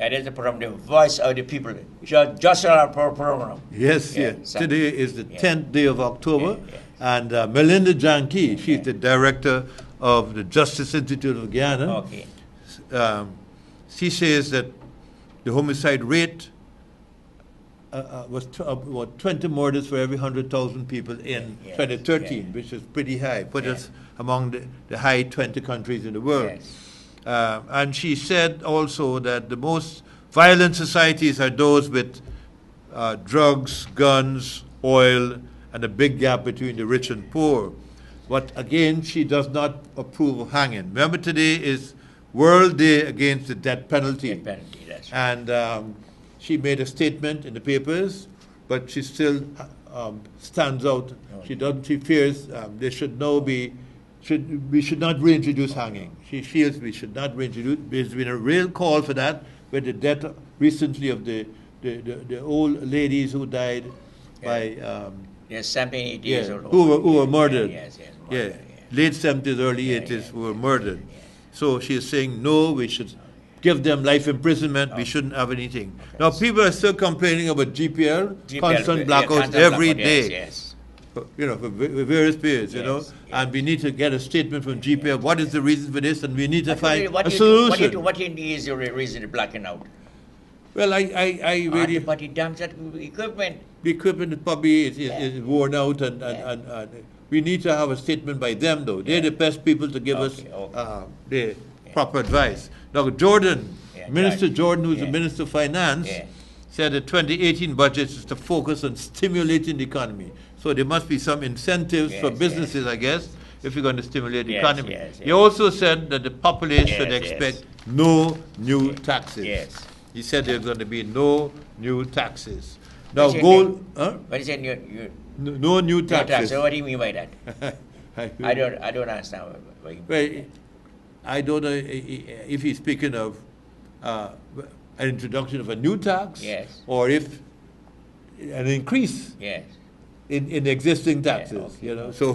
Yeah, that's the program, the voice of the people. Just our program. Yes, Yeah, yes. Today is the 10th day of October, and Melinda Janki, she's the director of the Justice Institute of Guyana. Okay. She says that the homicide rate was about 20 murders for every 100,000 people in 2013, which is pretty high, put us among the high 20 countries in the world. And she said also that the most violent societies are those with drugs, guns, oil, and a big gap between the rich and poor. But again, she does not approve of hanging. Remember, today is World Day Against the Death Penalty. Death penalty, that's right. And she made a statement in the papers, but she still stands out. She doesn't. She fears there should now be. We should not reintroduce hanging. She feels we should not reintroduce. There's been a real call for that, with the death recently of the old ladies who died by. Yes, 70 years old. Who were murdered. Murdered, Late 70s, early 80s, who were murdered. So she is saying, no, we should give them life imprisonment. We shouldn't have anything. Now, people are still complaining about GPL constant blackouts every day. Yes. You know, for various periods, you know, and we need to get a statement from GPL. What is the reason for this? And we need to find a solution. What is your reason to blacking out? Well, I really. But it damns that equipment. The equipment probably is worn out, and we need to have a statement by them, though. They're the best people to give us the proper advice. Now, Jordan, Minister Jordan, who's the Minister of Finance, said the 2018 budget is to focus on stimulating the economy. So there must be some incentives for businesses, I guess, if you're going to stimulate the economy. He also said that the populace should expect no new taxes. He said there's going to be no new taxes. Now, gold. What is it? No new taxes. So what do you mean by that? I don't understand what you mean. Well, I don't know if he's speaking of an introduction of a new tax, or if an increase in existing taxes. You know, so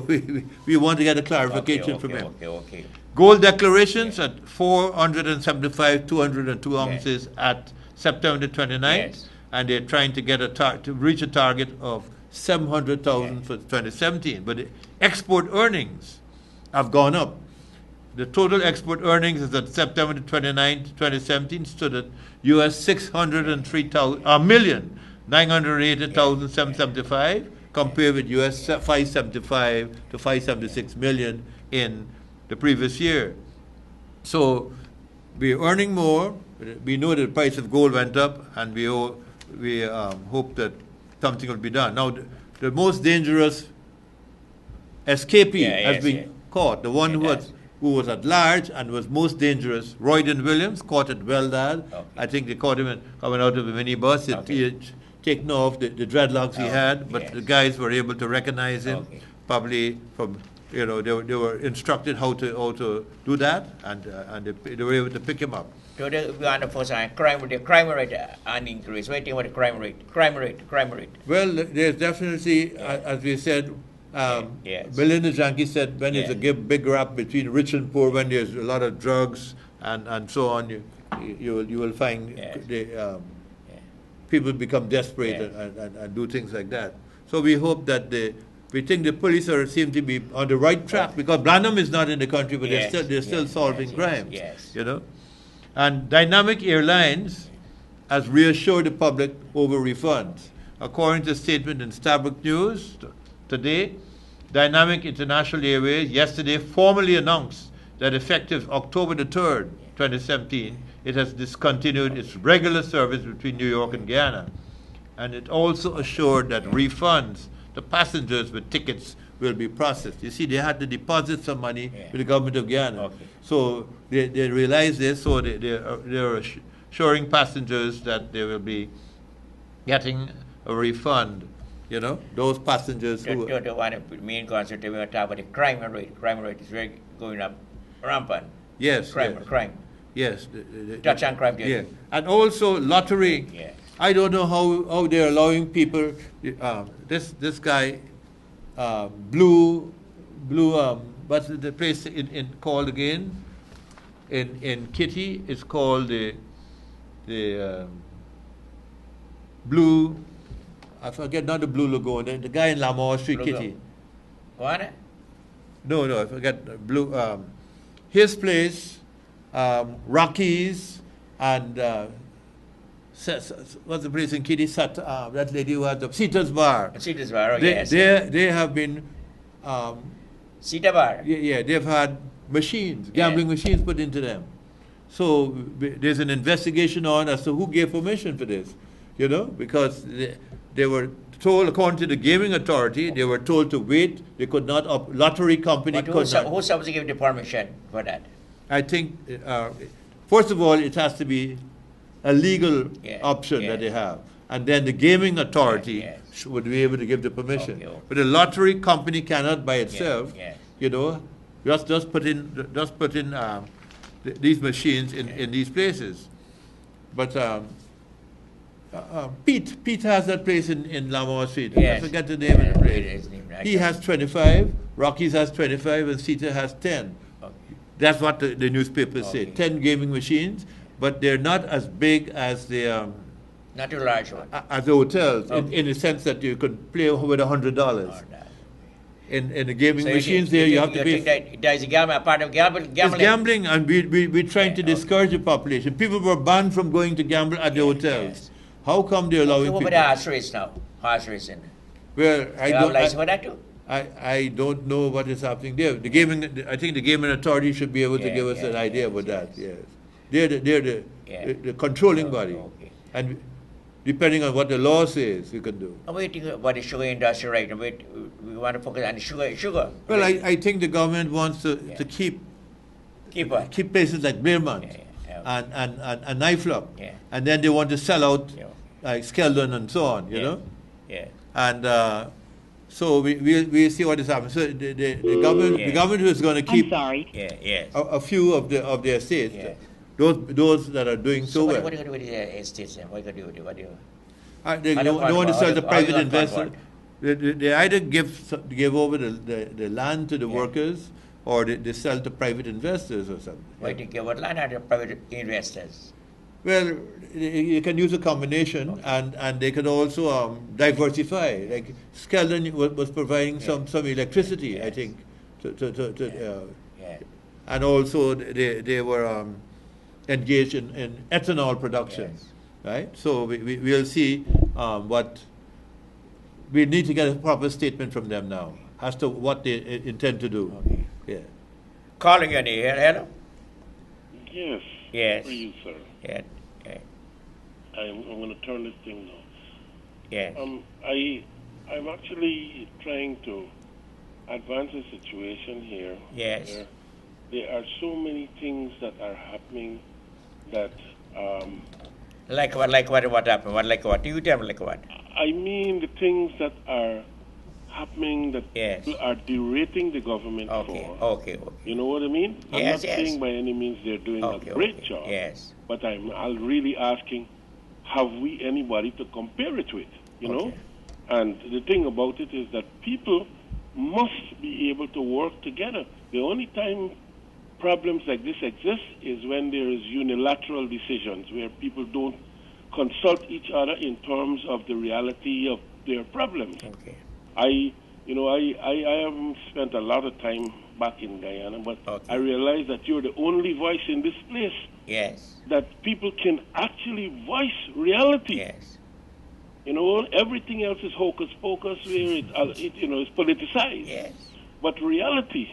we want to get a clarification from him. Gold declarations at 475, 202 ounces at September 29th, and they're trying to get to reach a target of 700,000 for 2017. But the export earnings have gone up. The total export earnings as at September 29th, 2017 stood at US 603,980,775, compared with US 575 to 576 million in the previous year. So we're earning more. We know that the price of gold went up, and we hope that something will be done. Now, the most dangerous escapee has been caught. The one who was at large and was most dangerous, Royden Williams, caught at Weldad. I think they caught him coming out of a minibus. He had taken off the dreadlocks he had, but the guys were able to recognize him, probably from, you know, they were instructed how to do that, and they were able to pick him up. So we are the first time crime rate an increase. What do you think about the crime rate? Well, there's definitely, as we said, Melinda Janki said, when there's a big gap between rich and poor, when there's a lot of drugs and so on, you will find people become desperate and do things like that. So we hope that we think the police seem to be on the right track, because Blanham is not in the country, but they're still solving crimes. You know, and Dynamic Airlines has reassured the public over refunds. According to a statement in Starbuck News today, Dynamic International Airways yesterday formally announced that effective October the 3rd, 2017, it has discontinued its regular service between New York and Guyana. And it also assured that refunds to passengers with tickets will be processed. You see, they had to deposit some money with the government of Guyana. So they realized this, so they're assuring passengers that they will be getting a refund. You know, those passengers who... The one main concept we were talking about the crime rate. Crime rate is very going up rampant. Yes. Crime. Yes. Touch on crime. And also lottery. I don't know how they're allowing people... this guy, Blue... what's the place called again? In Kitty, it's called the blue, I forget, not the Blue Lagoon, the guy in Lamar Street, Kitty. Guyana? No, I forget. Blue, his place, Rockies, and what's the place in Kitty? That lady who had the Cedar's Bar. Cedar's Bar, oh, They have been. Cedar Bar? Yeah, they've had machines, gambling machines put into them. So there's an investigation on as to who gave permission for this, because they were told, according to the gaming authority, they were told to wait. They could not, lottery company but could not. Who's supposed to give the permission for that? I think, first of all, it has to be a legal option that they have. And then the gaming authority would be able to give the permission. Okay. But the lottery company cannot by itself, just put in these machines in these places. But Pete has that place in Lamar Street. Yes. I forget the name of the place. He has 25, Rockies has 25, and Cedar has 10. Okay. That's what the newspapers say. 10 gaming machines, but they're not as big as the not too large one. As the hotels, in the sense that you could play with $100. In the gaming machines you have to pay. There's a part of gambling? It's gambling, and we're trying to discourage the population. People were banned from going to gamble at the hotels. Yes. How come they're allowing people? What about the horse race now? Horse racing. Well, I don't. License for that too? I don't know what is happening there. I think the gaming authority should be able to give us an idea about that. Yes, they're the controlling body, and depending on what the law says, you can do. I'm waiting about the sugar industry right now. We want to focus on the sugar. Well, I think the government wants to keep places like Blairmont and Kniflock, and then they want to sell out like Skeldon and so on, you know. Yeah. And so we see what is happening. So the government is going to keep a few of their estates. Yeah. Those that are doing so well. What are you going to do with the estates then? What are you going to do? They want to sell to private investors. They either give over the land to the workers, or they sell to private investors or something. Why do you give what land to private investors? Well, you can use a combination, and they can also diversify. Like Skeldon was providing some electricity, I think, and also they were engaged in ethanol production, right? So we'll see what we need to get a proper statement from them now as to what they intend to do. Okay. Yeah. Calling you on the air, hello? Yes. Yes. How are you, sir? Yeah. I'm going to turn this thing off. Yeah. I'm actually trying to advance the situation here. Yes. There are so many things that are happening that like what happened? Like what? You tell me like what? I mean the things that are happening that people are derating the government for. Okay. You know what I mean? I'm not saying by any means they're doing a great job. Yes. But I'm really asking, have we anybody to compare it with? You know? And the thing about it is that people must be able to work together. The only time problems like this exist is when there is unilateral decisions where people don't consult each other in terms of the reality of their problems. Okay. I haven't spent a lot of time back in Guyana, but I realize that you're the only voice in this place. Yes. That people can actually voice reality. Yes. You know, everything else is hocus pocus, where it's politicized. Yes. But reality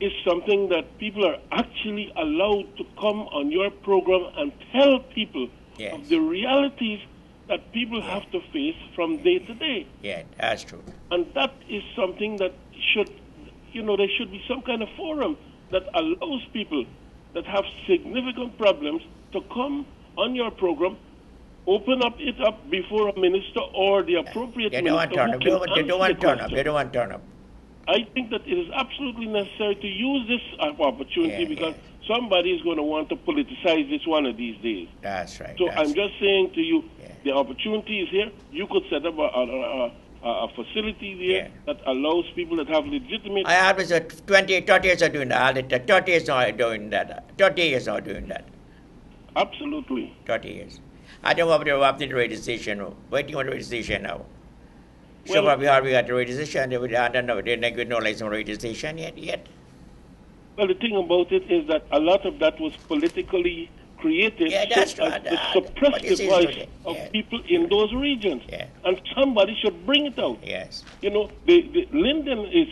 is something that people are actually allowed to come on your program and tell people of the realities that people have to face from day to day. Yeah, that's true. And that is something that should, there should be some kind of forum that allows people that have significant problems to come on your program, open it up before a minister or the appropriate minister. They don't want to turn up. I think that it is absolutely necessary to use this opportunity because somebody is going to want to politicize this one of these days. That's right. So I'm just saying to you, the opportunity is here. You could set up a facility there that allows people that have legitimate... I always said 30 years are doing that. 30 years not doing that. 30 years not doing that. Absolutely. 30 years. I don't want to up the radio station. Waiting for the radio station now. So Well, probably we got the radio station. I don't know. They're not good no license on radio station yet. Well, the thing about it is that a lot of that was politically created That's so right. as to suppress the voice of people in those regions. And somebody should bring it out. Yes. You know, the Linden is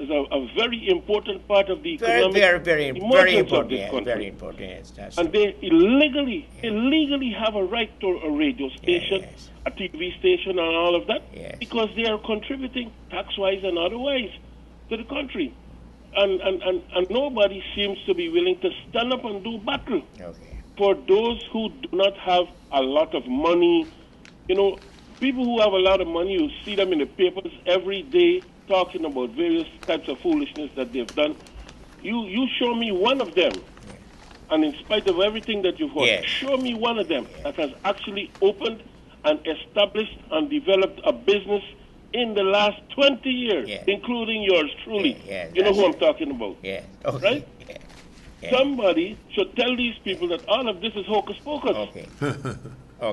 a very important part of the economic Very emergence important. of this country. Very important. Yes, that's And true. they illegally have a right to a radio station, Yes. a TV station, and all of that, Yes. because they are contributing tax-wise and otherwise to the country. And nobody seems to be willing to stand up and do battle Okay. for those who do not have a lot of money. You know, people who have a lot of money, you see them in the papers every day talking about various types of foolishness that they've done. You show me one of them, and in spite of everything that you've heard, Yes. show me one of them that has actually opened and established and developed a business in the last 20 years, including yours truly. You know who I'm talking about, Okay. right? Somebody should tell these people that all of this is hocus pocus. Okay.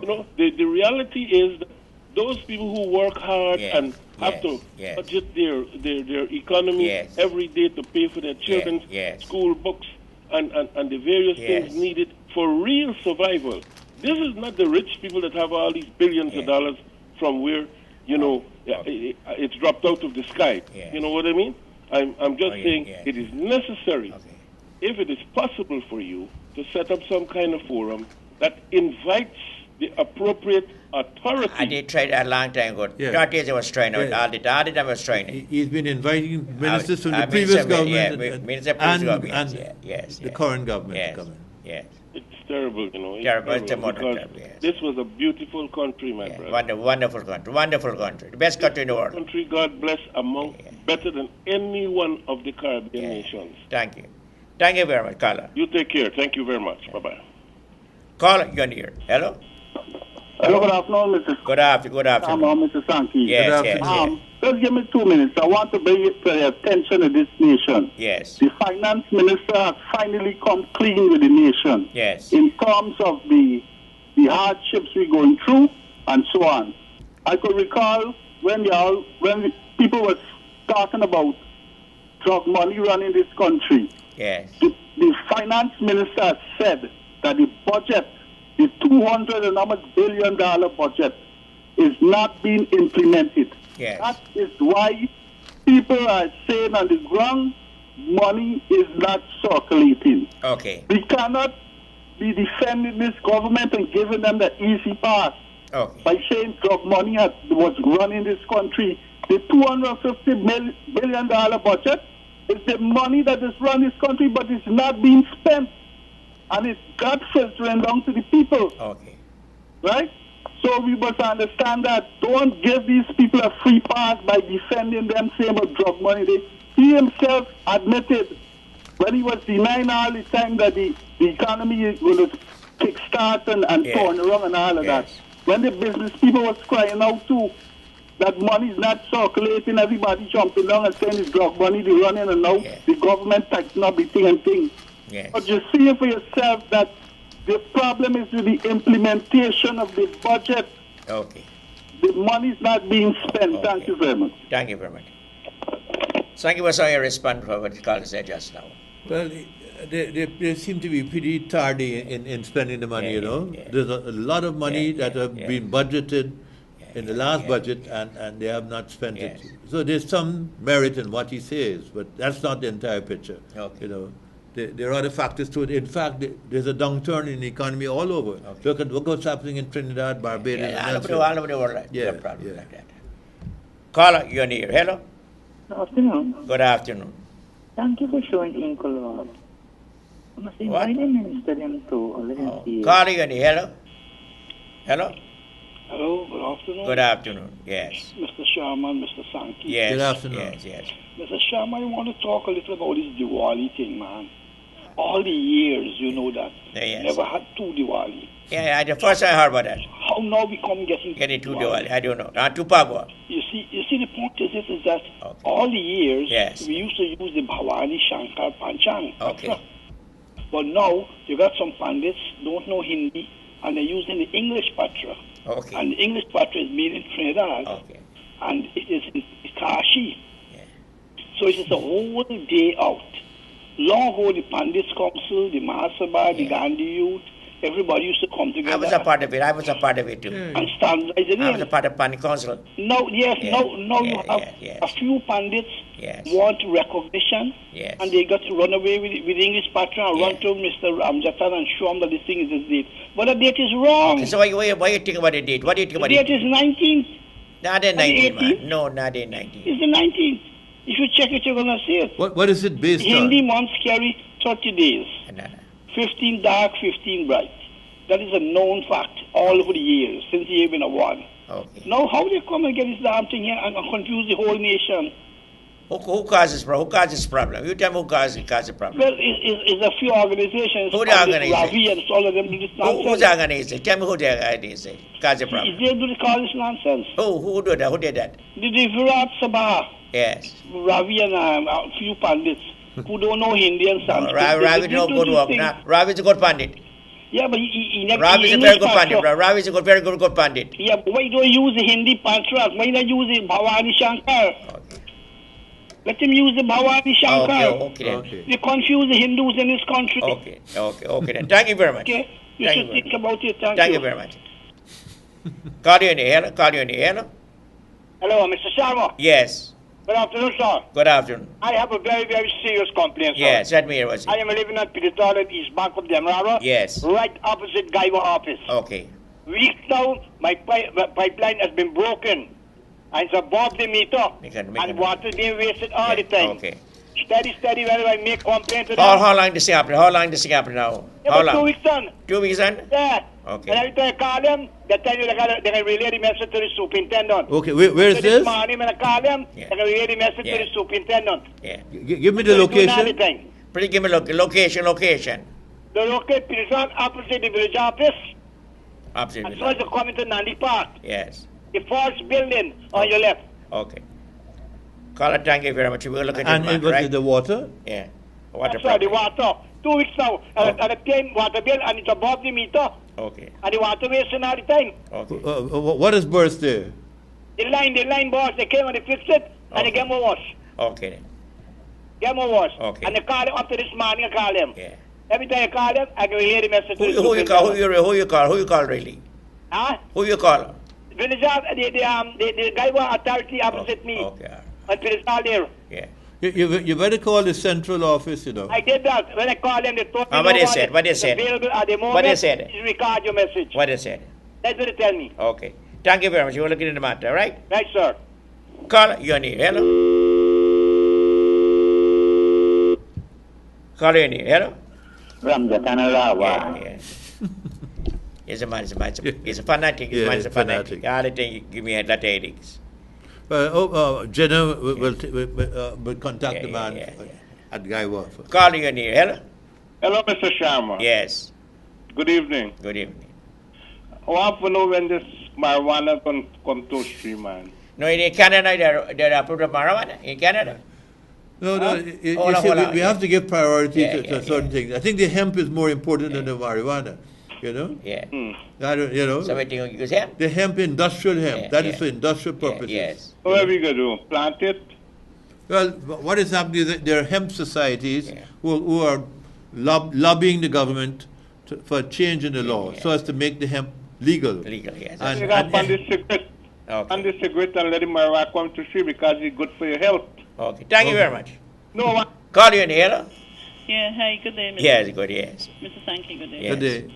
You know, the reality is that those people who work hard and have to budget their economy every day to pay for their children's school books and the various things needed for real survival. This is not the rich people that have all these billions of dollars from where, you know, it's dropped out of the sky. You know what I mean? I'm just saying it is necessary, if it is possible for you, to set up some kind of forum that invites the appropriate authority. I did try that a long time ago. 30 years I was trying it. All the time I was trying it. He's been inviting ministers from the previous government and the current government to come in. Yes. It's terrible, you know. It's terrible because yes. this was a beautiful country, my brother. Wonderful country. The best country in the world. Country, God bless, among better than any one of the Caribbean nations. Thank you. Thank you very much, caller. You take care. Thank you very much. Bye-bye. Caller, you're on the air. Hello? Hello, good afternoon, Mr. Good afternoon. Mr. Sankey. Yes. Just give me 2 minutes. I want to bring it to the attention of this nation. Yes. The finance minister has finally come clean with the nation. Yes. In terms of the hardships we're going through and so on. I could recall when people were talking about drug money running this country. Yes. The finance minister said that the budget, the $200 billion budget, is not being implemented. Yes. That is why people are saying on the ground, money is not circulating. Okay. We cannot be defending this government and giving them the easy pass by saying drug money was running this country. The $250 billion budget is the money that is running this country, but it's not being spent. And it's got filtering down to the people. Okay. Right? So we must understand that. Don't give these people a free pass by defending them saying about drug money. He himself admitted when he was denying all the time that the economy is going to kickstart and turn around and all of that. When the business people was crying out too, that money is not circulating, everybody jumping down and saying it's drug money, they're running, and now the government taxing up the thing and thing. Yes. But you see for yourself that the problem is with the implementation of the budget. Okay. The money is not being spent. Thank you very much. Thank you very much. Thank you for your response for what the caller said just now. Well, they seem to be pretty tardy in spending the money, you know. There's a lot of money that have been budgeted in the last budget and they have not spent it. So there's some merit in what he says, but that's not the entire picture. You know, there are other factors to it. In fact, there's a downturn in the economy all over. Look at what's happening in Trinidad, Barbados, all over the world. Like that. Caller, you're near. Hello. Good afternoon. Good afternoon. Thank you for showing incolor. I must invite the minister them to Caller, you're near. Hello. Hello. Hello, good afternoon. Good afternoon, yes. Mr. Sharman, Mr. Sankey. Yes. Good afternoon. Yes. Mr. Sharman, I want to talk a little about this Diwali thing, man. All the years, you know that. Never had two Diwali. The first I heard about that. How now we come getting two Diwali? I don't know. Two Pagwa. You see, the point is that all the years we used to use the Bhavani Shankar Panchang. Okay. But now, you got some pandits don't know Hindi, and they're using the English patra. Okay. And the English patra is made in Trinidad. Okay. And it is in Kashi. Yeah. So it is a whole day out. Long ago, the Pandits Council, the Mahasabha, the Gandhi Youth, everybody used to come together. I was a part of it. I was a part of it too. And standardize it I was a part of Pandit Council. Now, yes, now you have a few Pandits want recognition, and they got to run away with English patra and run to Mr. Ramjatan and show him that this thing is this date. But the date is wrong. Okay, so why you think about the date? What do you think about the date? The date is 19th. Not the 19th, man. No, not the 19th. It's the 19th. If you check it, you're going to see it. What is it based Hindi on? months carry 30 days. 15 dark, 15 bright. That is a known fact all over the years, since the year been a one. Okay. Now, how they come and get this damn thing here and confuse the whole nation? Who causes this problem? You tell me who causes the problem. Well, it's a few organizations. Who the organization? Ravi and all of them do this nonsense. Who's the organization? Tell me who the organization causes the problem. They do call this nonsense. Who did that? Who did that? The Virat Sabha. Yes. Ravi and a few pandits who don't know Hindi and Sanskrit. Ravi no good work. Ravi is a good pandit. Yeah, but he never. Ravi is a very good pandit. Ravi is a very good pandit. Yeah, but why don't you use the Hindi patra? Why not use the Bhavani Shankar? Okay. Let him use the Bhavani Shankar. Okay. They confuse the Hindus in this country. Okay then. Thank you very much. Okay. You should think about it. Thank you very much. Call you in the air. Hello, Mr. Sharma. Yes. Good afternoon, sir. Good afternoon. I have a very, very serious complaint, sir. Yes, let me hear what's it. I am living at Pititala, East Bank of Demerara. Yes. Right opposite Guyana office. Okay. Weeks now, my pipeline has been broken. And it's above the meter. And water is being wasted all the time. Okay. Steady, whenever I make complaint to them. How long does it happen? How long does it happen now? How long? 2 weeks on. 2 weeks on? Yeah. Okay. And every time I call them, they tell you they can relay the message to the superintendent. Okay, where is so this? This morning when I call them, they can relay the message to the superintendent. Yeah. Give me the location. Please give me location. The location is opposite the village office. Opposite. As soon as you come into Nandi Park. Yes. The first building on your left. Okay. Caller, thank you very much. We will look at and it, right? The water? Yeah. Water That's right, the water. 2 weeks now. And I pay water bill and it's above the meter. Okay. And the water wasting all the time. Okay. What is burst there? The line boss, they came and they fixed it and they get more wash. Okay then. Get more wash. Okay. And they call them up to this morning, I call them. Yeah. Every time I call them, I can relay the message to the Who you call? Who you call really? Huh? Who you call? Village the Guyana authority opposite me. Okay. And it's all there. Yeah. You better call the central office, I did that. When I called them, they told me what they said? available at the moment. What they said? Is record your message. What they said? That's what they tell me. Okay. Thank you very much. You will look into the matter, right? Right, sir. Call you on here. Hello. Call you on here. Hello. Yeah. He's a man. He's a fanatic. He's a fanatic. All the thing give me a lot of headaches. Jenna will contact the man at Guyana. Call you on here. Hello. Hello, Mr. Sharma. Yes. Good evening. Good evening. I want to know when this marijuana come to stream, man. No, in Canada, they're approved of marijuana. In Canada. No. We have to give priority to certain things. I think the hemp is more important than the marijuana. You know? Yeah. So what do you use hemp? The hemp, industrial hemp. That is for industrial purposes. Yes. What are we going to do? Plant it? Well, what is happening is that there are hemp societies who are lobbying the government for a change in the law so as to make the hemp legal. Legal, yes. And the cigarette. And the cigarette and let the marijuana come to stream because it's good for your health. Okay. Thank you very much. No. Call you in here. Yeah, hi, good day, Mr. Yes, good, yes. Mr. Sankey, good day. Yes. Good day.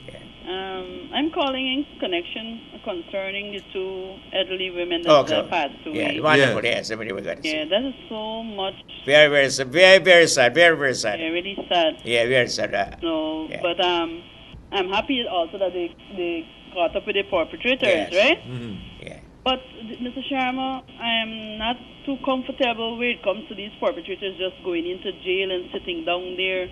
I'm calling in connection concerning the two elderly women that passed away. Yeah, wonderful, yes. Somebody we got to see. That is so much. Very, very sad. Very sad. Yeah, really sad. Yeah, very sad. But I'm happy also that they caught up with the perpetrators, right? Mm-hmm. Yeah. But, Mr. Sharma, I am not too comfortable when it comes to these perpetrators just going into jail and sitting down there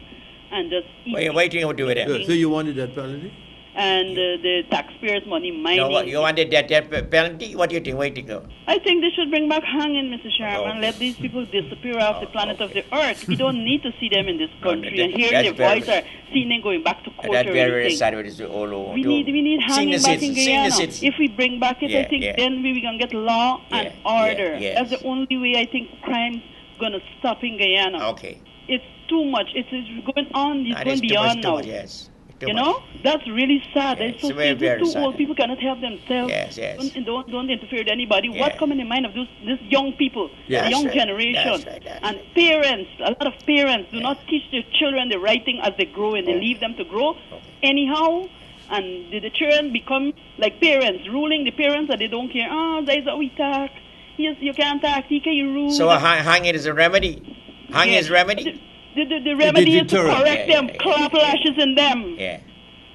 and just eating. What do you do with them? So you wanted that penalty? and the taxpayers' money mining. No, you want the death penalty? What do you think? Where to go? I think they should bring back hanging, Mr. Sherman. Let these people disappear off the planet of the earth. We don't need to see them in this country and hear their voice or seeing them going back to court. That's or very anything. sad. It is all over. We need hanging back in Guyana. If we bring back it, I think then we gonna get law and order. That's the only way I think crime's gonna stop in Guyana. Okay. It's too much. It's going on. It's going beyond now. Yes. You know, that's really sad. Yes, It's so very, very too sad. old. People cannot help themselves. Yes. Don't interfere with anybody. What comes in the mind of these young people, the young generation, and parents? A lot of parents do not teach their children the right thing as they grow, and they leave them to grow anyhow. And the children become like parents, ruling the parents that they don't care. Oh, that's what we talk. Yes, you can't talk. You can rule. So hanging is a remedy. Hanging is remedy. The remedy is to correct them, clap lashes in them.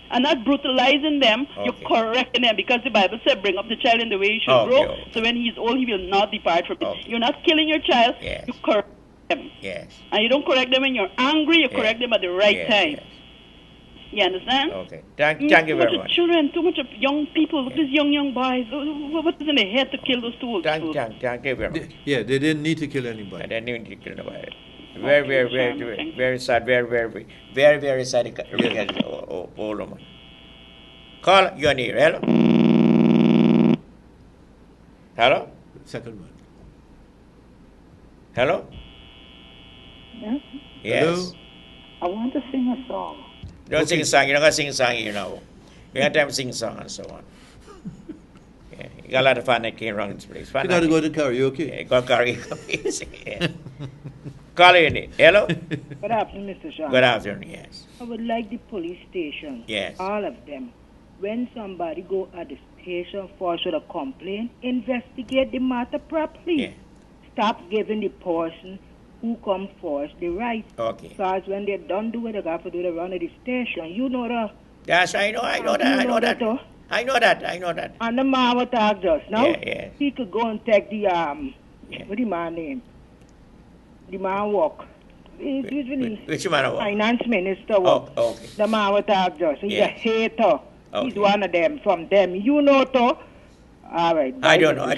And not brutalizing them, you're correcting them, because the Bible said, bring up the child in the way he should grow. So when he's old, he will not depart from it. You're not killing your child, you correct them. And you don't correct them when you're angry, you correct them at the right time. You understand? Okay. Thank you very much. Too much of children, too much of young people. Look at these young boys. What is in their head to kill those two old people? Thank you very much. They didn't need to kill anybody. They didn't need to kill anybody. Very sad, very sad. Hold on. Call, you're near. Hello? Hello? Second one. Hello? Yes. Hello? I want to sing a song. Don't sing a song. You're not going to sing a song, you know. You got time to sing a song and so on. You got a lot of fun that came around this place. You got to go to karaoke. Yeah, go karaoke. Call in. Hello? Good afternoon, Mr. Sean. Good afternoon, yes. I would like the police station, all of them, when somebody go at the station for a complaint, investigate the matter properly. Stop giving the person who come first the right. Okay. Because when they don't do it, they got to do the run of the station. You know that. Yes, I know that. And the man will talk just now. He could go and take the what the man name? The man walk. He's really which man walk? Finance minister walk. Okay. The man will talk just. He's a hater. He's one of them from them. You know too. All right. I don't know.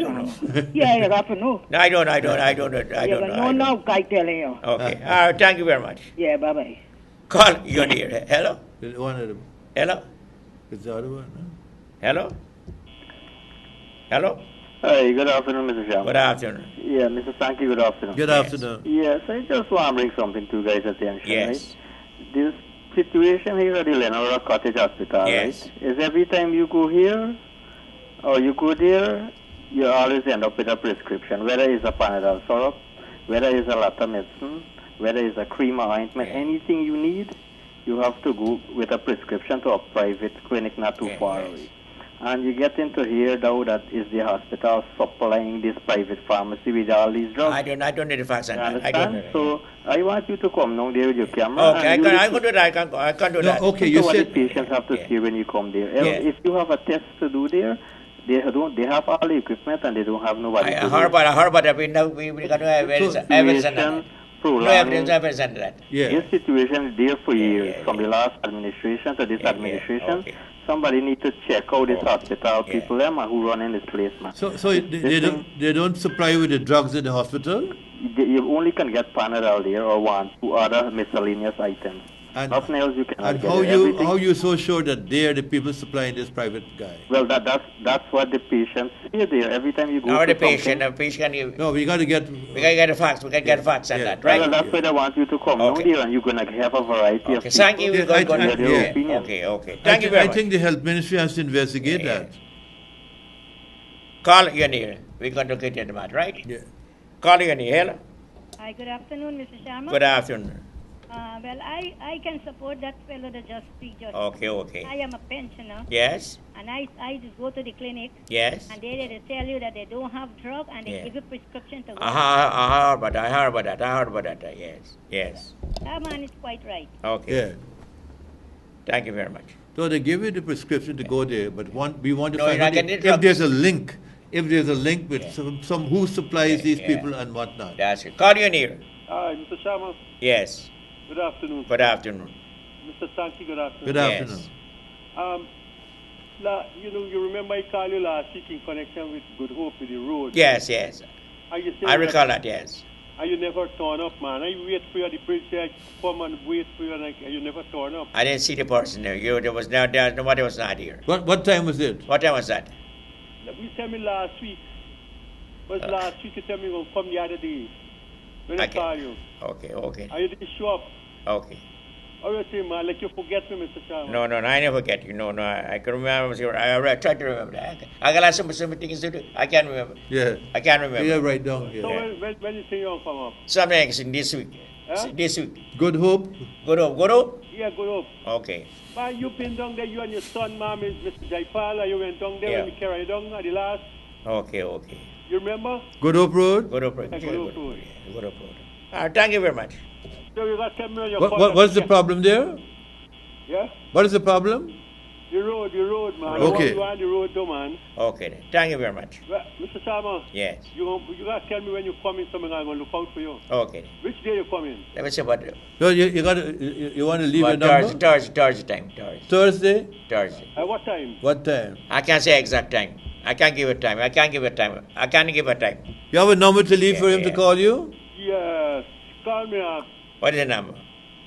Yeah, you have to know. I don't know. No, no, I telling you. Okay. All right. Thank you very much. Yeah, bye-bye. Call, you're near. Hello? One of them. Hello? It's the other one, no? Hello? Hello? Hi, good afternoon, Mr. Sharma. Good afternoon. Yeah, Mr. Sankey, good afternoon. Good afternoon. Yes, I just want to bring something to you guys' attention. Yes. Right? This situation here at the Lenora Cottage Hospital, yes, right, is every time you go here or you go there, you always end up with a prescription, whether it's a Panadol syrup, whether it's a lot of medicine, whether it's a cream or ointment, anything you need, you have to go with a prescription to a private clinic not too far away. And you get into here now that is the hospital supplying this private pharmacy with all these drugs. I don't need the facts on that. I don't know. So I want you to come down there with your camera. Okay, I can do that. I can do that. Okay, you said what the patients have to see when you come there. If you have a test to do there, they have all the equipment and they don't have nobody. I heard about that. We got to have evidence on that. No evidence on that. This situation is there for years, from the last administration to this administration. Somebody need to check out this hospital people them and who run in this place, man. So they don't supply you with the drugs in the hospital? You only can get Panadol there or two other miscellaneous items. And nothing else you cannot get. How you so sure that they are the people supplying this private guy? Well, that's what the patients say there. Every time you go. No, the patient. No, we got to get. We got to get the facts. We got to get the facts on that, right? Well, that's why I want you to come down there, and you're gonna have a variety of. Thank you. Okay. Thank you very much. I think the health ministry has to investigate that. Call your near. We're going to get into that, right? Yeah. Call your near. Hello. Hi, good afternoon, Mr. Sharma. Good afternoon. Well, I can support that fellow that just speak. Okay. I am a pensioner. Yes. And I just go to the clinic. Yes. And they tell you that they don't have drug and they give you prescription to go. I heard about that. Yes. That man is quite right. Okay. Yeah. Thank you very much. So they give you the prescription to go there, but we want to No, find out if there's a link. If there's a link with some who supplies these people and whatnot. That's it. Call your near. Hi, Mr. Sharma. Yes. Good afternoon. Good afternoon. Mr. Sankey, good afternoon. Good afternoon. Yes. You remember I called you last week in connection with Good Hope with the road. Yes, yes. I recall that, yes. And you never turn up, man. I wait for you at the bridge there, come and wait for you, and you never turn up. I didn't see the person there. Nobody was not here. What time was it? What time was that? You tell me last week. Last week you tell me you're going to come the other day. When I call you. Okay. And you didn't show up. Okay. How you say, man, like you forget me, Mr. Sharma? No, I never forget you. No, I can remember. I tried to remember that. I got some things to do. I can't remember. Yeah. I can't remember. Yeah, right down. Yeah. So when you think you'll come up? Something like this week. Huh? This week. Good Hope? Good Hope? Yeah, Good Hope. Okay. Man, you've been down there, you and your son, ma'am, is Mr. Jaipala. You went down there when we carried down at the last. Okay. You remember? Good Hope Road? Good Hope Road. Yeah, Good Hope Road. Good Hope Road. Thank you very much. So you got to tell me when you're What's the problem there? Yeah? What is the problem? The road, man. Okay. You want the road, though, man. Okay, then. Thank you very much. Well, Mr. Sharma. Yes. You got to tell me when you're coming, so I'm going to look out for you. Okay. Which day you coming? Let me see what. So you want to leave your number? Thursday time. Thursday? Thursday. At what time? What time? I can't say exact time. I can't give a time. I can't give a time. You have a number to leave for him to call you? Yes. Call me up. What is the number?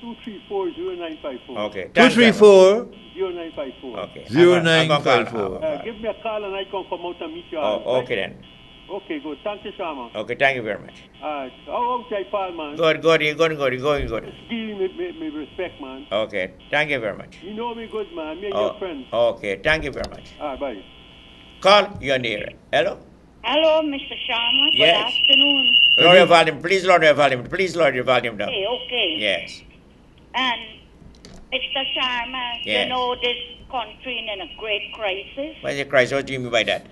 234-0954. Okay. 234? 0954. Okay. 0954. Give me a call and I can come out and meet you. Okay then. Okay, good. Thank you, Sharma. Okay, thank you very much. Alright. How's Jaipal, man? Good. You're going. Give me respect, man. Okay. Thank you very much. You know me good, man. Me and your friends. Okay. Thank you very much. Alright, bye. Call, you're near. Hello? Hello, Mr. Sharma. Yes. Good afternoon. Lower your volume. Please lower your volume. Please lower your volume down. Okay. Yes. And Mr. Sharma, Yes. you know this country in a great crisis. What is the crisis? What do you mean by that?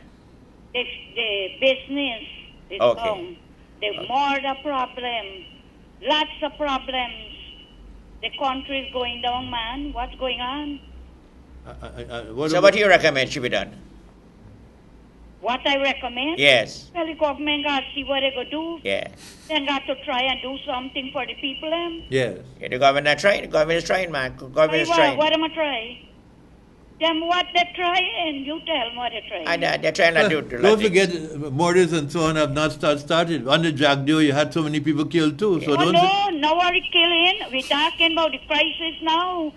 The business is Okay. down. The murder problem. Lots of problems. The country is going down, man. What's going on? What do you recommend should be done? What I recommend? Yes. Well, the government got to see what they going to do. Yeah. They got to try and do something for the people. Yes. Yeah, the government is trying. The government is trying, man. The government is trying. What am I trying? Them what they're trying. You tell them what they're trying. They're trying to do. Don't forget, murders and so on have not started. Under Jack Dio, you had so many people killed too. So no worry killing. We're talking about the crisis now.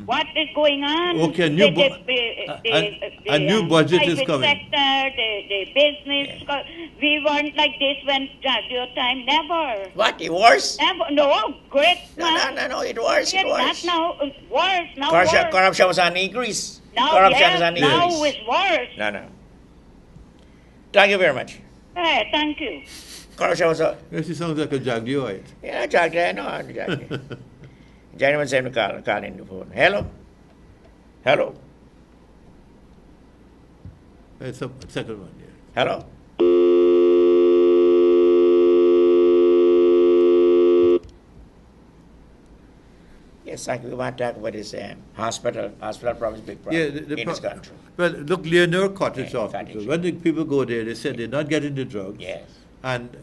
What is going on? Okay, a new budget is coming. Sector, the business. Yeah. We weren't like this when Jack Dio time. Never. What? It worse? Never. No, great. No. It worse. It worse. Not now. Worse. Now corruption was on increase. Now, corruption is on increase. Now it's worse. No. Thank you very much. Hey, thank you. Corruption was on. Yes, it sounds like a Jack Dioite. Yeah, Jack Dio. No, Jack Dio. Gentleman said to call in the phone. Hello? It's a second one, yeah. Hello? Yes, thank you. We want to talk about this hospital problem is a big problem in this country. Well, look, Leonore Cottage Hospital, when the people go there, they said they're not getting the drugs. Yes. And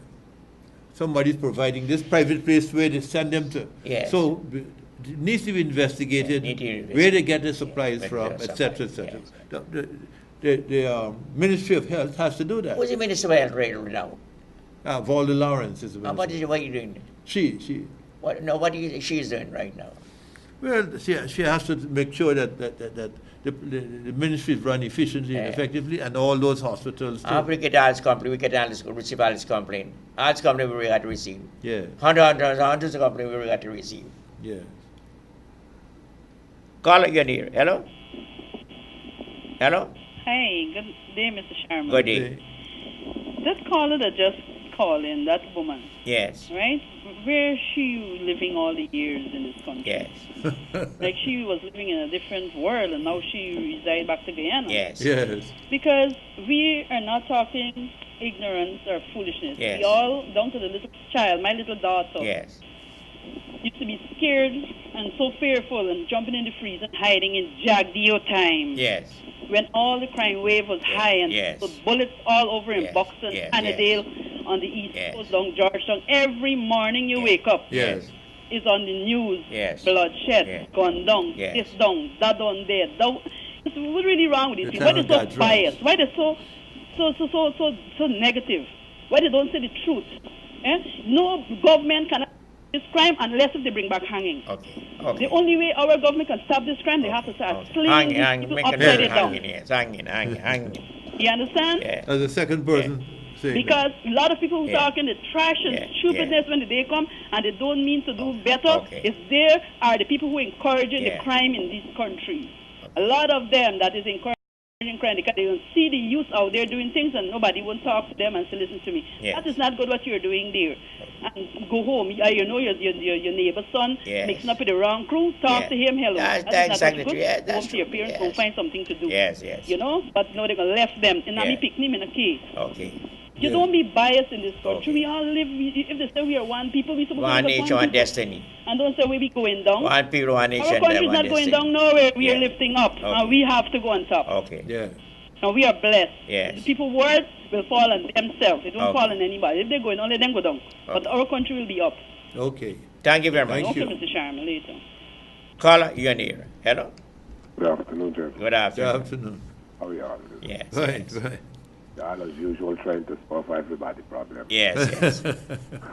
somebody's providing this private place where they send them to. Yes. So it needs to be investigated where they get the supplies from, etc., etc. The Ministry of Health has to do that. Who's the Minister of Health right now? Valda Lawrence is the minister. What are you doing? She. What she's doing right now? Well, she has to make sure that the ministry is run efficiently and effectively, and all those hospitals. After we get all this complaint, receive all this complaint. All this complaint we got to receive. Yeah. Hundreds of complaints we got to receive. Yeah. Call again here. Hello? Hey, good day, Mr. Sharma. Good day. That caller that just called in, that woman. Yes. Right? Where she living all the years in this country? Yes. Like she was living in a different world and now she resides back to Guyana. Yes. Yes. Because we are not talking ignorance or foolishness. Yes. We all, down to the little child, my little daughter. Yes. Used to be scared and so fearful and jumping in the freezer and hiding in Jack Dio time. Yes. When all the crime wave was high and bullets all over in Buxton, Annandale, on the East Coast, down Georgetown. Every morning you wake up. Yes. It's on the news. Yes. Bloodshed, gone down, this down, that down there. Down. What's really wrong with these people? Why they so biased? Why they so negative? Why they don't say the truth? No government can this crime unless if they bring back hanging. Okay. The only way our government can stop this crime, they have to start slaying these people upside down. Hanging. You understand? Yeah. As a second person saying because a lot of people who talk in the trash and stupidness when they come and they don't mean to do better, it's there are the people who encouraging the crime in this country. A lot of them that is encouraging crime because they don't see the youth out there doing things and nobody won't talk to them and say, listen to me. That is not good what you're doing there. And go home. You know your neighbor's son mixing up with the wrong crew. Talk to him. Hello. That's exactly not good. Go home to your parents. Go find something to do. Yes. You know, but no, they're gonna left them. And me pick him in a case. Okay. You don't be biased in this country. We all live. If they say we are one people, we supposed to one live nation, one destiny. And don't say we be going down. One people, one nation. Our country is not going down nowhere. We are lifting up, and we have to go on top. Okay. Yeah. And we are blessed. Yes. The people's words will fall on themselves. It won't fall on anybody. If they're going down, let them go down. But our country will be up. Okay. Thank you very much. Okay, Mr. Sharma, later. Caller, you're near. Hello. Good afternoon, gentlemen. Good afternoon. Good afternoon. How are you all? Yes. Right. Y'all, as usual, trying to solve everybody's problem. Yes.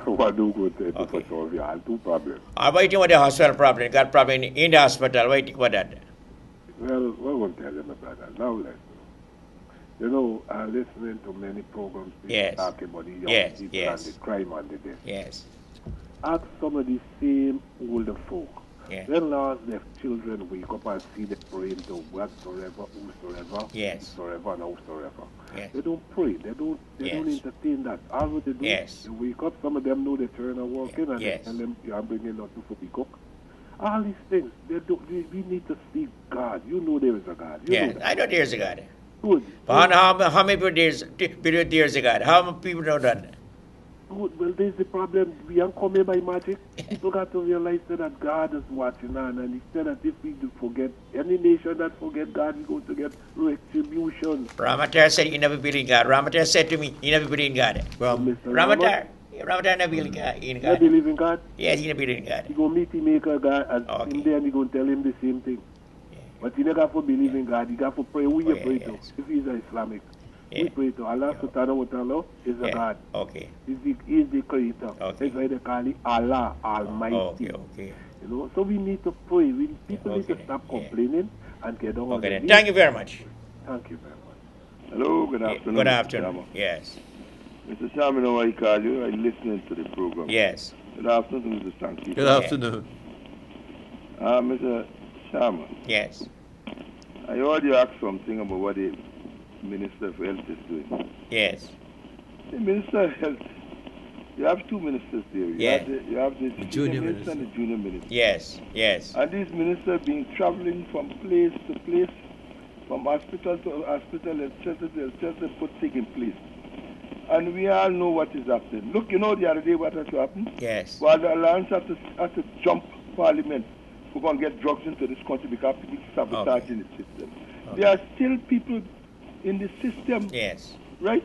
What do good to solve y'all two problems? I'm waiting for the hospital problem. Got problem in the hospital. Waiting for that. Well, what will tell you, my brother? Now listen. You know, I'm listening to many programs talking about the young people and the crime and the death. Yes. Ask some of these same older folk. Yeah. Then last their children wake up and see them praying to whatsoever, whosoever, whosoever, and whosoever. Yes. They don't pray. They don't entertain that. All what they do, they wake up. Some of them know they turn and walk in, and they tell them, "You are bringing nothing for me cook." All these things, we need to seek God. You know there is a God. You know that. I know there is a God. Good. But how many people there is a God? How many people know that? Good. Well, there's the problem. We aren't coming by magic. People got to realize that God is watching on, and he said that if we do forget, any nation that forget God is going to get retribution. Ramatar said he never believed in God. Ramatar said to me, he never believed in God. Well, Mr. Ramatar never believed in God. You believe in God? Yes, he never believed in God. He go meet him, make a God, and him there, and he go tell him the same thing. But you never got to believe in God. You got to pray. Who you pray to? If he's Islamic. We pray to Allah subhanahu wa ta'ala is a God. Okay. He's the creator. Okay. That's why they call it Allah Almighty. Okay. You know, so we need to pray. People need to stop complaining and get on. Okay, then. Thank you very much. Thank you very much. Hello, good afternoon. Good afternoon. Yes. Mr. Sharma, know why I call you? I'm listening to the program. Yes. Good afternoon, Mr. Stanky. Good afternoon. Mr. Sharma. Yes. I already asked something about what the Minister of Health is doing. Yes. The Minister of Health, you have two ministers there. You have the junior minister and the junior minister. Yes. And these ministers being traveling from place to place, from hospital to hospital, etc., put things in place. And we all know what is happening. Look, you know the other day what has happened? Yes. While the Alliance had to jump Parliament, we're going to get drugs into this country because people sabotaging the system. There are still people in the system, right,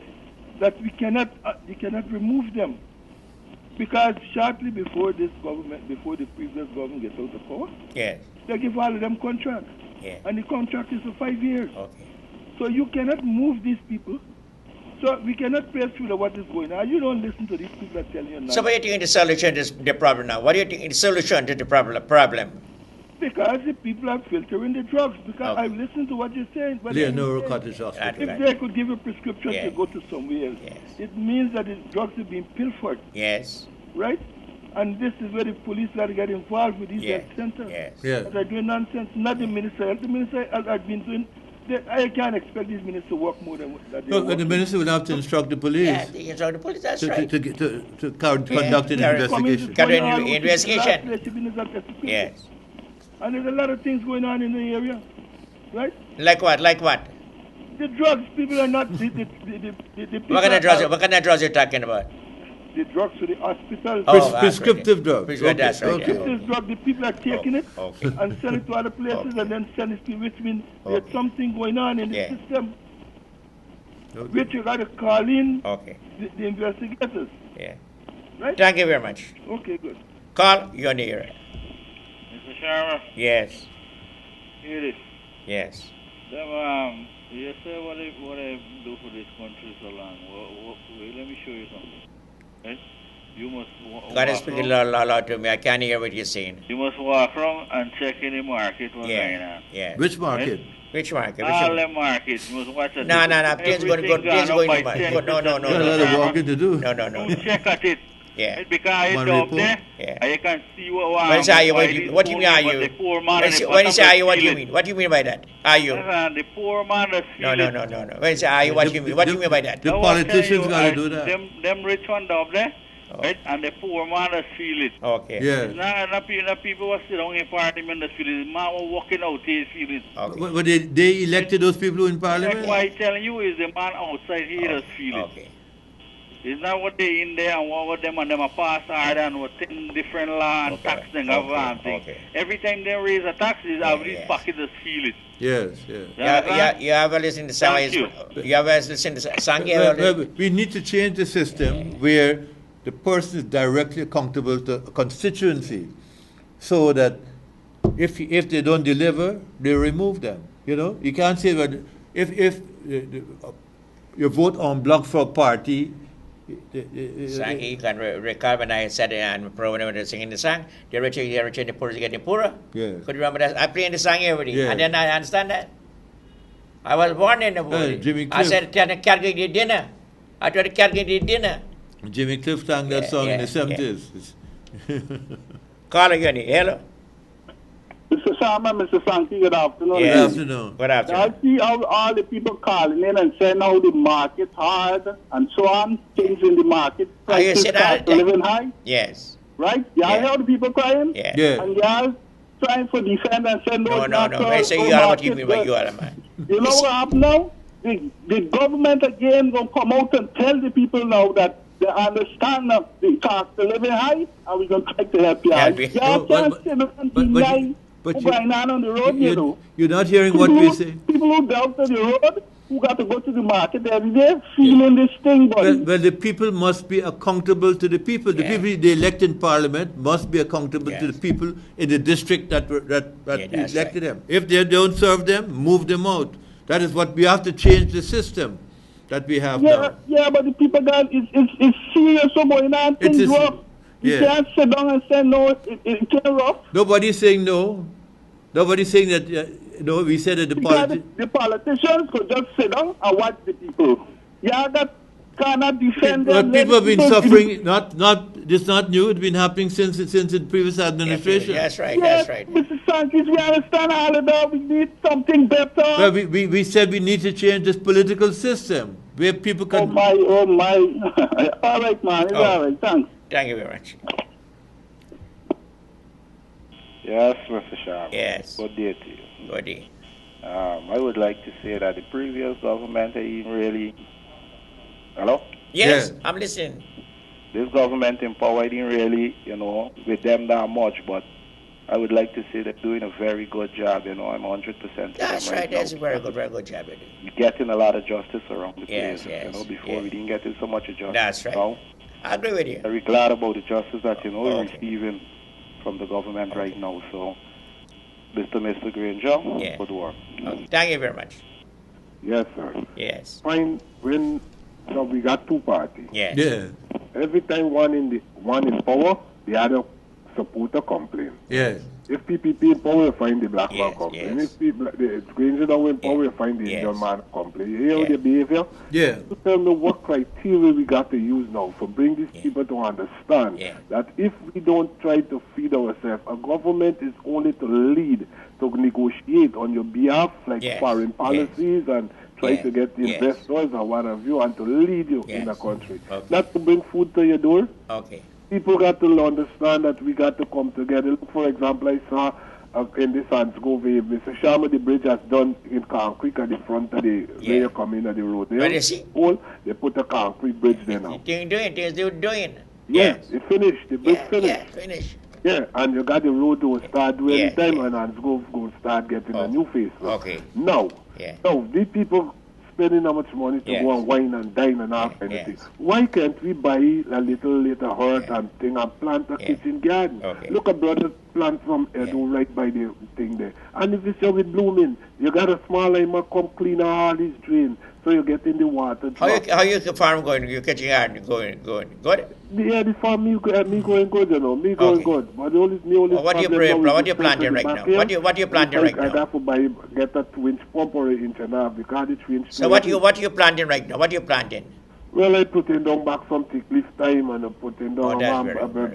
that we cannot remove them, because shortly before this government, before the previous government gets out of power, they give all of them contracts, and the contract is for 5 years. Okay. So you cannot move these people. So we cannot pray through what is going on. You don't listen to these people that tell you now. So what do you think is the solution to the problem now? What do you think is the solution to the problem? Because the people are filtering the drugs. Because I've listened to what you're saying. If they could give a prescription to go to somewhere else, it means that the drugs are being pilfered. Yes. Right? And this is where the police got to get involved with these health centers. They're doing nonsense. Not the minister. The minister has been doing. I can't expect these ministers to work more than that. But the minister will have to instruct the police. Yeah, they instruct the police. That's right. To conduct an investigation. Yes. And there's a lot of things going on in the area, right? Like what? The drugs. People are not. What kind of drugs are you talking about? The drugs to the hospital. Prescriptive drugs. That's right. This drug, the people are taking it and sell it to other places and then sell it to which means there's something going on in the system. Which you got to call in the investigators. Yeah. Right? Thank you very much. Okay, good. Call, you're near. Mr. Sharma. Yes. Hear this. Yes. You say what I do for this country so long. Wait, let me show you something. Right? You must gotta speak a lot to me. I can't hear what you're saying. You must walk around and check in the market what's going on. Yeah. Which market? Right? Which market? All the markets. You must watch it. No. Things going to the market. No. Got a lot of walking to do. No. You check at it. Yeah. Right? Because it's up there. Yeah. And you can see what when you say what do you mean? Are you? When you say are you, what do you mean? What do you mean by that? Are you? The poor man that's No. When you say are you, what do you mean? What do you mean by that? The politicians got to do that. Them rich one up there. Right? And the poor man that feel it. Okay. Yeah. Not people who sit down in parliament that feel it. Man who walking out here feel it. Okay. But they elected those people in parliament? What I'm telling you is the man outside here that feel it. Okay. It's not what they in there and what them and them are pass hard and what 10 different law and tax thing thing. Every time they raise a tax, is have these pockets that feel it. Yes. You have a listen to song. You have a listen to song. We need to change the system where the person is directly accountable to a constituency, so that if they don't deliver, they remove them. You know, you can't say that if you vote on block for a party. You can recarbonize said and program singing the song. The rich and the poor get the poorer. Yeah. Could you remember that? I played the song every day, and then I understand that. I was born in the world. I said, "Tell the cat get the dinner." I told the cat get the dinner. Jimmy Cliff sang that song in the 70s. Call again. Hello. Mr. Sharma, Mr. Sankey, good afternoon. Yes. Good afternoon. Good afternoon. I see all the people calling in and saying how the market's hard and so on, things in the market. You said that? Living high. Yes. Right? Y'all hear the people crying? Yeah. And y'all trying to defend and say no. No. I say you are what you mean by you are, man. You know what happened now? The government again will come out and tell the people now that they understand that the cost of living high, and we're going to try to help you out. Y'all can't sit and deny what's going on the road, you know. You're not hearing what we say. People who down to the road, who got to go to the market every day, feeling this thing. Well, the people must be accountable to the people. The people they elect in parliament must be accountable to the people in the district that elected them. If they don't serve them, move them out. That is what we have to change the system that we have now. Yeah, but the people it's serious going on. Things rough. You can't sit down and say no, it's rough. Nobody's saying no. Nobody's saying that, no, we said that the politicians could just sit down and watch the people. Yeah, that cannot defend them. But people have been suffering, it's not new, it's been happening since the previous administration. That's right. Mr. Sanchez, we understand all of that. We need something better. Well, we said we need to change this political system where people can... Oh my. All right, man. It's all right. Thanks. Thank you very much. Yes, Mr. Sharma. Yes. Good day to you. Good day. I would like to say that the previous government ain't really... Hello? Yes, I'm listening. This government in power didn't really, with them that much, but I would like to say they're doing a very good job, I'm 100% That's right, that's a very good job. We're getting a lot of justice around the place. Yes. Before we didn't get so much justice. That's right. Now, I agree with you. Very glad about the justice that, we're receiving from the government right now. So, Mr. Granger, good work. Okay. Thank you very much. Yes, sir. Yes. Fine. When we got two parties. Yes. Yeah. Every time one in power, the other supporter complain. Yes. If PPP in power, you find the black man complain. If the Granger now in power, you find the Indian man complain. You hear the behavior? Yeah. To tell me what criteria we got to use now for bring these people to understand that if we don't try to feed ourselves, a government is only to lead, to negotiate on your behalf, like foreign policies and try to get the investors or what have you, and to lead you in the country. Not to bring food to your door. Okay. People got to understand that we got to come together. Look, for example, I saw in the Sandsgrove, Mr. Sharma, the bridge has done in concrete at the front of the where you come in at the road. They put a concrete bridge there now. They're doing. Yes, it finished. The bridge finished. Yeah, finished. Yeah, and you got the road to start doing anytime, and Sandsgrove go start getting a new face. Okay. Now, these people spending how much money to go and wine and dine and all kind of thing. Why can't we buy a little hut and thing and plant a kitchen garden? Okay. Look at brother plant some do right by the thing there. And if you see with blooming, you got a small line come clean all these drains, so you get in the water. How you farm going? You catching hard going good? Yeah, the farm me going good, you know. Me going good. But me only what do you planting right now? What do you planting right now? I have to get a 2-inch pump or an inch and a half because the 3-inch. So what you planting right now? What are you planting? Well, I put in down back some thick leaf thyme and I put in down I'm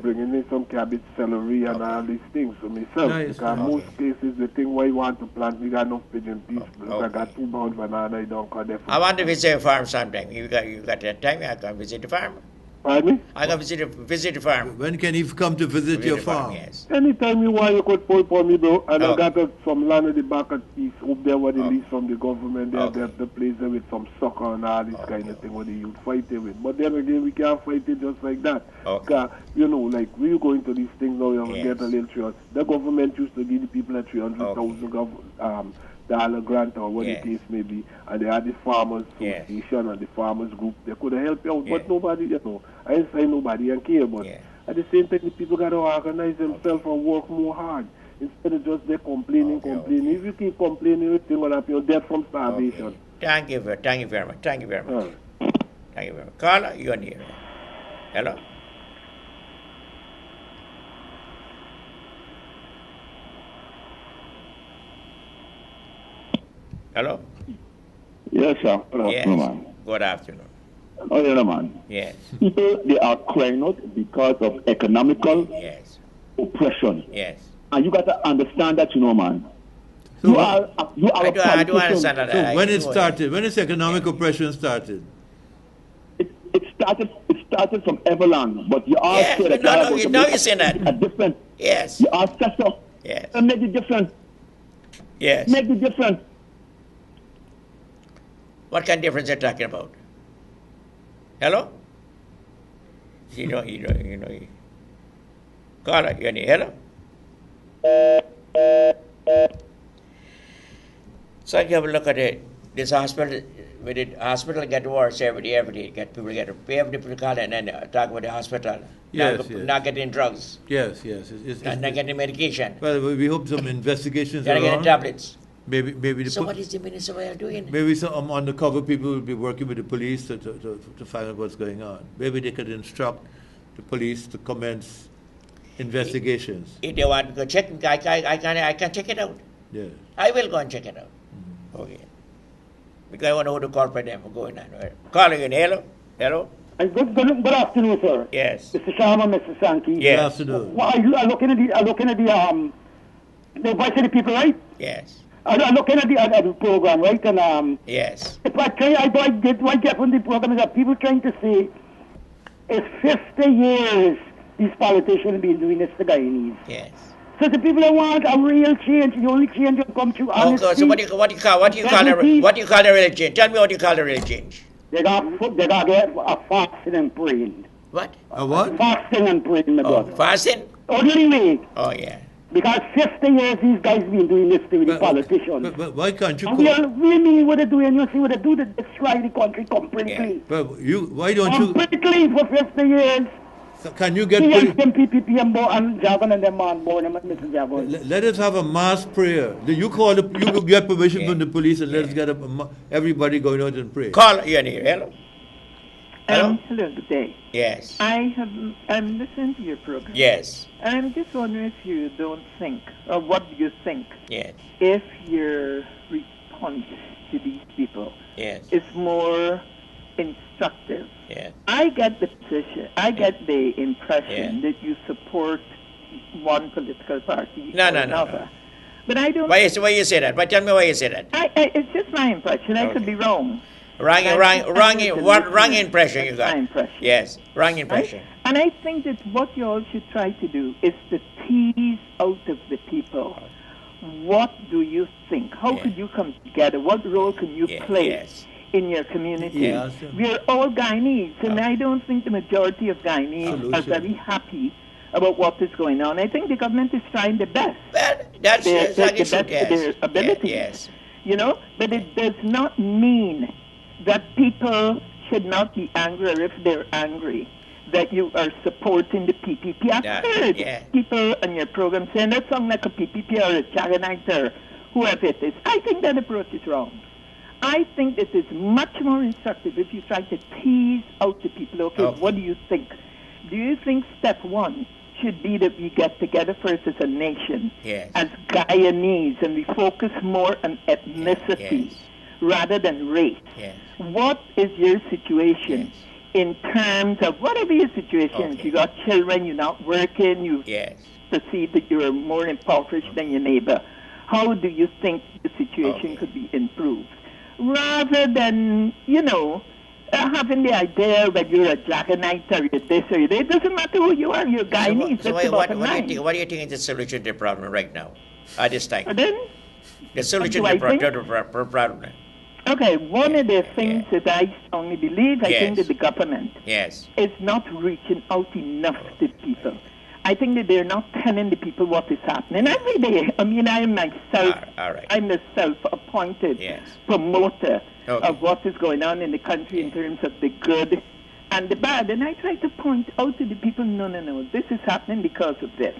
bringing in some cabbage, celery and all these things for myself. Because most cases the thing why you want to plant, we got enough pigeon peas. I got 2 pounds banana, I don't cut that. I want to visit a farm sometime. You got that time, I can visit the farm. Pardon me? I can visit the farm. When can you come to visit your farm? Yes. Anytime you want, you could pull for me, bro. And I got some land at the back of the east up there where they lease from the government. They have the place there with some soccer and all this kind of thing where the youth fight it with. But then again, we can't fight it just like that. Because, you know, like, we go into these things now, you have to get a little trust. The government used to give the people a $300,000 dollar grant or what the case may be, and they had the farmers association and the farmers group. They could have helped out, but nobody, you know, I ain't saying nobody and care, but at the same time, the people got to organize themselves and work more hard instead of just they complaining. If you keep complaining, everything will happen. You're dead from starvation. Thank you very much. Thank you very much. Thank you very much. Carla, you're on here. Hello. Hello? Yes, sir. Good afternoon, man. Good afternoon. Oh, yeah, man. Yes. People, they are crying out because of economical oppression. Yes. And you got to understand that, you know, man. So I do understand that. So when it started, when is economic oppression started? It started from Everland, but you all say that now you're saying that. A different. Yes. You all set up. Yes. And make it different. Yes. Make it different. What kind of difference are you talking about? Hello? You know. Caller, you need hello? So you have a look at it. This hospital, with the hospital get worse every day. Get people pay people to call and then talk about the hospital. Not getting drugs. Yes. And not getting medication. Well, we hope some investigations are getting tablets. Maybe so what is the minister doing? Maybe some undercover people will be working with the police to find out what's going on. Maybe they could instruct the police to commence investigations. If they want to go check, I can check it out. Yeah. I will go and check it out. Okay. Because I want to know who to call for them going on. Calling in. Hello. Good afternoon, sir. Yes. Mr. Sharma, Mr. Sankey. Yes. Good afternoon. Well, I'm looking at the voice of the people, right? Yes. I'm looking at the program, right? And yes. What I get from the program is that people trying to say it's 50 years these politicians have been doing this to Guyanese. Yes. So the people that want a real change, the only change will come through honesty. Okay, so what do you call the real change? Tell me what you call the real change. They got a fasting and praying. What? A what? Fasting and praying, my brother. Fasting? Only way. Oh, yeah. Because 50 years these guys been doing this to the politicians. But why can't you? We mean what they do, and you see what they do, they destroy the country completely. Yeah. But why don't you? Completely for 50 years. So can you get? Let us have a mass prayer. You get permission from the police, and let's get everybody going out and pray. Call hello. Hello, good day. Yes. I'm listening to your program. Yes. And I'm just wondering if you don't think, or what do you think? Yes. If your response to these people is more instructive. Yes. I get the impression that you support one political party or another. But I don't. Why you say that? Tell me why you say that. It's just my impression. I could be wrong. Wrong impression you got? My impression. Yes, wrong impression. Right? And I think that what you all should try to do is to tease out of the people. What do you think? How could you come together? What role can you play in your community? Yes. We're all Guyanese, and I don't think the majority of Guyanese are very happy about what is going on. I think the government is trying the best. Well, that's the best of their ability. Yes. You know, but it does not mean that people should not be angry, or if they're angry, that you are supporting the PPP. I've heard people on your program saying that sounds like a PPP or a Jaganite or whoever it is. I think that approach is wrong. I think it is much more instructive if you try to tease out the people, okay, what do you think? Do you think step one should be that we get together first as a nation, as Guyanese, and we focus more on ethnicity rather than race? What is your situation in terms of whatever your situation is? You got children, you're not working, you perceive that you're more impoverished than your neighbor. How do you think the situation could be improved? Rather than, having the idea that you're a Jaganite or you're this or you're that. It doesn't matter who you are, you're Guyanese. So what do you think is the solution to the problem right now, at this time? The solution to the problem. Okay, one of the things that I strongly believe, I think that the government is not reaching out enough to people. I think that they're not telling the people what is happening every day. I mean, I am myself, I'm a self-appointed promoter of what is going on in the country in terms of the good and the bad. And I try to point out to the people, no, this is happening because of this.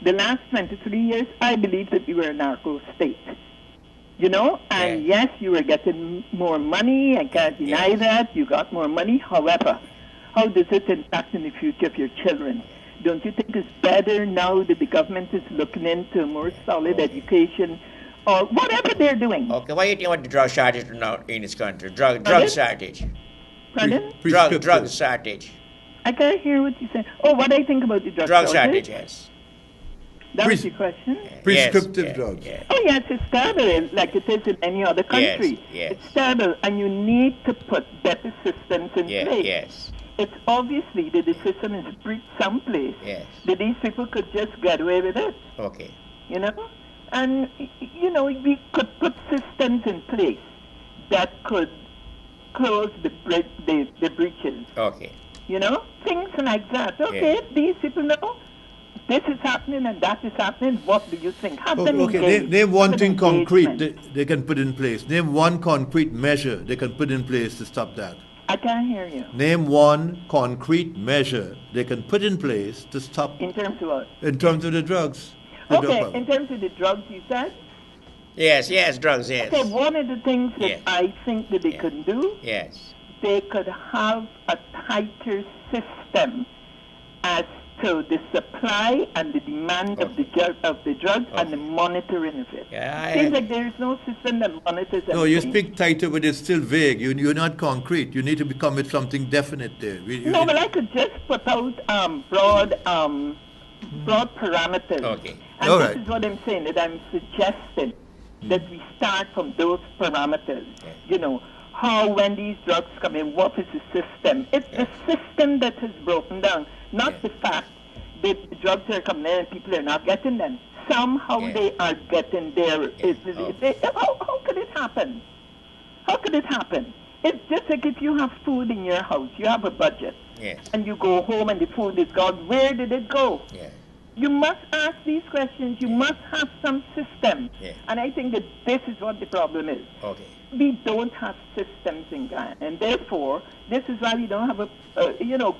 The last 23 years, I believe that we were a narco state. And yes, you were getting more money. I can't deny that. You got more money. However, how does it impact in the future of your children? Don't you think it's better now that the government is looking into more solid education or whatever they're doing? Okay, what do you think about the drug shortage now in this country? Drug shortage. Pardon? Drug shortage. I can't hear what you said. Oh, what I think about the drug shortage, yes. That was your question? Prescriptive drugs. Oh, yes, it's terrible, like it is in any other country. It's terrible, and you need to put better systems in place. It's obviously that the system is breached someplace that these people could just get away with it. Okay. And, we could put systems in place that could close the breaches. Okay. Things like that. Okay, if these people know this is happening and that is happening, what do you think? Name one thing concrete they can put in place. Name one concrete measure they can put in place to stop that. I can't hear you. Name one concrete measure they can put in place to stop. In terms of what? In terms of the drugs. In terms of the drugs, you said? Yes, drugs, yes. Okay, one of the things that I think that they could do, they could have a tighter system as to the supply and the demand of the drug and the monitoring of it. Seems like there is no system that monitors everything. No, you speak tighter, but it's still vague. You're not concrete. You need to become with something definite there. But I could just put out broad parameters. Okay. And this is what I'm saying, that I'm suggesting that we start from those parameters. How, when these drugs come in, what is the system? It's the system that has broken down, not the fact that the drugs are coming in and people are not getting them. Somehow they are getting there. How could it happen? How could it happen? It's just like if you have food in your house, you have a budget, and you go home and the food is gone. Where did it go? You must ask these questions. You must have some system. And I think that this is what the problem is. Okay. We don't have systems in Guyana, and therefore, this is why we don't have